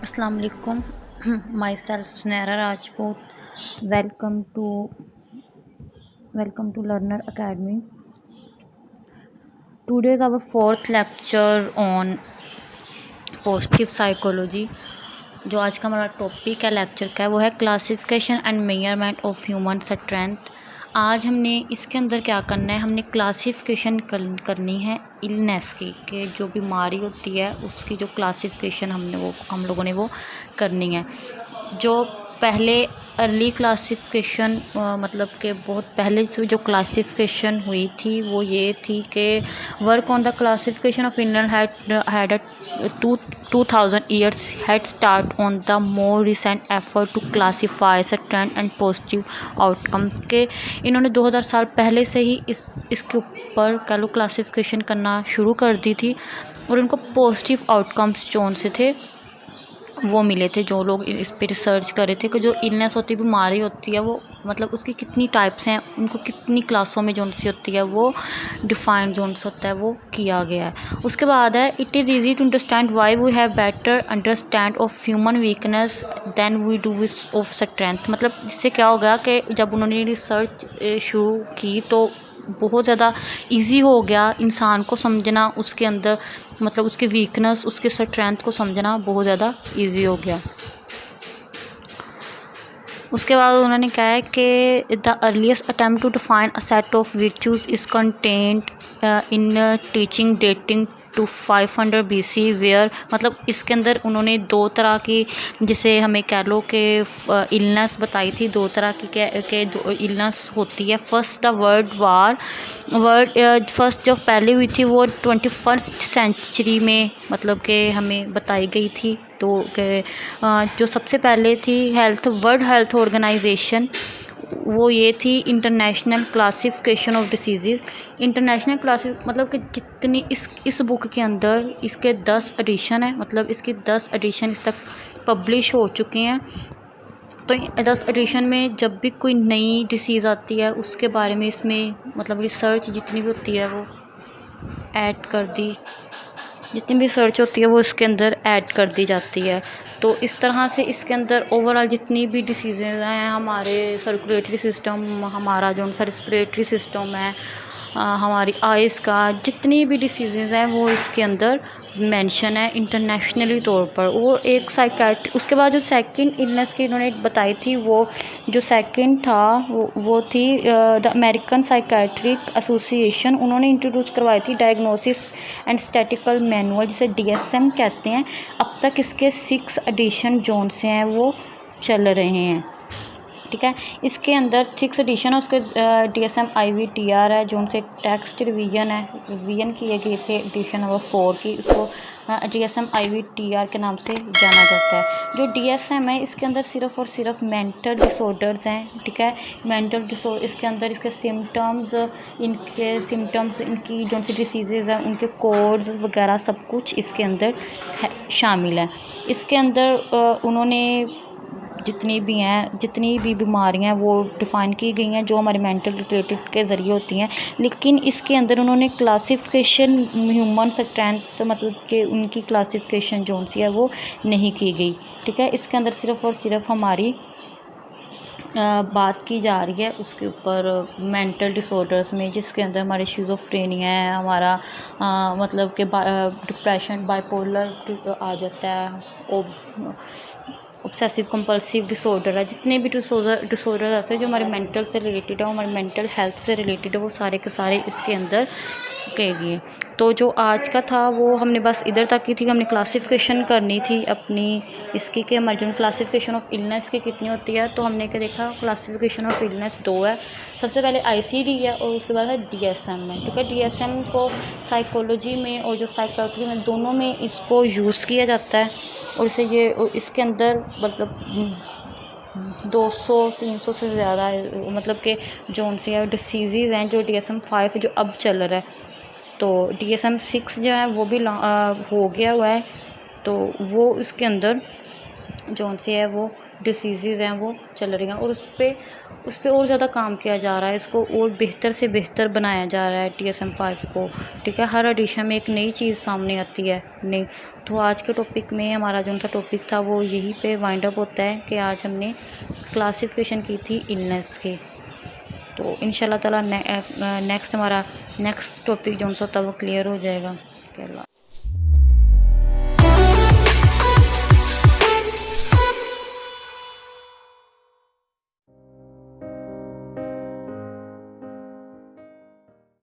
अस्सलाम वालेकुम. Myself Sunera Rajput. Welcome to Learner Academy. Today is our fourth lecture on positive psychology. जो आज का हमारा टॉपिक है लेक्चर का है वो है classification and measurement of human strength. आज हमने इसके अंदर क्या करना है, हमने क्लासिफिकेशन करनी है इलनेस की, कि जो बीमारी होती है उसकी जो क्लासिफिकेशन हम लोगों ने वो करनी है. जो पहले अर्ली क्लासिफिकेशन मतलब कि बहुत पहले से जो क्लासिफिकेशन हुई थी वो ये थी कि work on the classification of Indian had 2000 years head start on the more recent effort to classify strength and positive outcome. के इन्होंने 2000 साल पहले से ही इसके ऊपर कह लो क्लासिफिकेशन करना शुरू कर दी थी, और इनको पॉजिटिव आउटकम्स जोन से थे वो मिले थे. जो लोग इस पर रिसर्च कर रहे थे कि जो इलनेस होती है, बीमारी होती है, वो मतलब उसकी कितनी टाइप्स हैं, उनको कितनी क्लासों में जोन सी होती है, वो डिफाइंड जोन से होता है, वो किया गया है. उसके बाद है it is easy to understand why we have better understand of human weakness than we do with of strength. मतलब इससे क्या हो गया कि जब उन्होंने रिसर्च शुरू की तो बहुत ज़्यादा इजी हो गया इंसान को समझना, उसके अंदर मतलब उसकी वीकनेस, उसके स्ट्रेंथ को समझना बहुत ज़्यादा इजी हो गया. उसके बाद उन्होंने कहा है कि the earliest attempt to define a set of virtues is content in teaching dating to 500 BC where. मतलब इसके अंदर उन्होंने दो तरह की, जैसे हमें कह लो कि इलनेस बताई थी, दो तरह की के दो इलनेस होती है. फर्स्ट द फर्स्ट जो पहले हुई थी वो 21st सेंचुरी में मतलब कि हमें बताई गई थी. तो जो सबसे पहले थी वर्ल्ड हेल्थ ऑर्गेनाइजेशन, वो ये थी international classification of disease. International मतलब कि जितनी इस बुक के अंदर इसके 10 एडिशन है, मतलब इसकी 10 एडिशन इस तक पब्लिश हो चुके हैं. तो 10 एडिशन में जब भी कोई नई डिसीज़ आती है उसके बारे में इसमें मतलब रिसर्च जितनी भी होती है वो ऐड कर दी, जितनी भी रिसर्च होती है वो इसके अंदर ऐड कर दी जाती है. तो इस तरह से इसके अंदर ओवरऑल जितनी भी डिसीज़ हैं, हमारे सर्कुलेटरी सिस्टम, हमारा जो सा रिस्पिरेटरी सिस्टम है, हमारी आइज़ का जितनी भी डिसीज़ हैं वो इसके अंदर मेंशन है इंटरनेशनली तौर पर. और एक उसके बाद जो सेकंड इलनेस की इन्होंने बताई थी, वो जो सेकंड था वो थी द अमेरिकन साइकेट्रिक एसोसिएशन. उन्होंने इंट्रोड्यूस करवाई थी डायग्नोसिस एंड स्टैटिकल मैनुअल, जिसे DSM कहते हैं. अब तक इसके 6 एडिशन जोन से हैं वो चल रहे हैं. ठीक है, इसके अंदर 6 एडिशन है. उसके DSM IVTR है जो उनसे टेक्स्ट रिवीजन किए गए थे एडिशन नंबर 4 की. इसको DSM IVTR के नाम से जाना जाता है. जो DSM है इसके अंदर सिर्फ़ और सिर्फ मेंटल डिसऑर्डर्स हैं. ठीक है, मेंटल डिसऑर्डर इसके अंदर इनकी इनकी जो सी डिसीज़ हैं उनके कोड्स वगैरह सब कुछ इसके अंदर शामिल है. इसके अंदर उन्होंने जितनी भी बीमारियां वो डिफ़ाइन की गई हैं जो हमारे मेंटल रिलेटेड के ज़रिए होती हैं. लेकिन इसके अंदर उन्होंने क्लासिफिकेशन ह्यूमन स्ट्रेंथ मतलब कि उनकी क्लासिफिकेशन जो सी है वो नहीं की गई. ठीक है, इसके अंदर सिर्फ़ और सिर्फ हमारी बात की जा रही है उसके ऊपर मेंटल डिसऑर्डर्स में, जिसके अंदर हमारे शिज़ोफ्रेनिया है, हमारा मतलब कि डिप्रेशन, बाइपोलर आ जाता है, ऑब्सेसिव कंपल्सिव डिसऑर्डर है. जितने भी डिसऑर्डर ऐसे जो हमारे मेंटल से रिलेटेड है, हमारे मेंटल हेल्थ से रिलेटेड है, वो सारे के सारे इसके अंदर कहे गए. तो जो आज का था वो हमने बस इधर तक की थी. हमने क्लासिफिकेशन करनी थी अपनी इसकी कि हमारी जो क्लासिफिकेशन ऑफ इलनेस की कितनी होती है. तो हमने क्या देखा, क्लासिफिकेशन ऑफ इलनेस 2 है. सबसे पहले ICD है और उसके बाद है DSM है. ठीक है, DSM को साइकोलॉजी में और जो साइकेट्री में दोनों में इसको यूज़ किया जाता है. और इसके अंदर मतलब 200-300 से ज़्यादा मतलब कि जोन सी है डिसीज़ हैं. जो DSM 5 जो अब चल रहा है, तो DSM 6 जो है वो भी हो गया हुआ है. तो वो इसके अंदर जोन सी है वो डिसीज़ हैं वो चल रही हैं, और उस पर और ज़्यादा काम किया जा रहा है, इसको और बेहतर से बेहतर बनाया जा रहा है DSM-5 को। ठीक है, हर एडिशन में एक नई चीज़ सामने आती है नई। तो आज के टॉपिक में हमारा जो टॉपिक था वो यहीं पे वाइंड अप होता है कि आज हमने क्लासिफिकेशन की थी इलनेस की। तो इंशाल्लाह ताला नेक्स्ट हमारा नेक्स्ट टॉपिक जो सा होता है वो क्लियर हो जाएगा।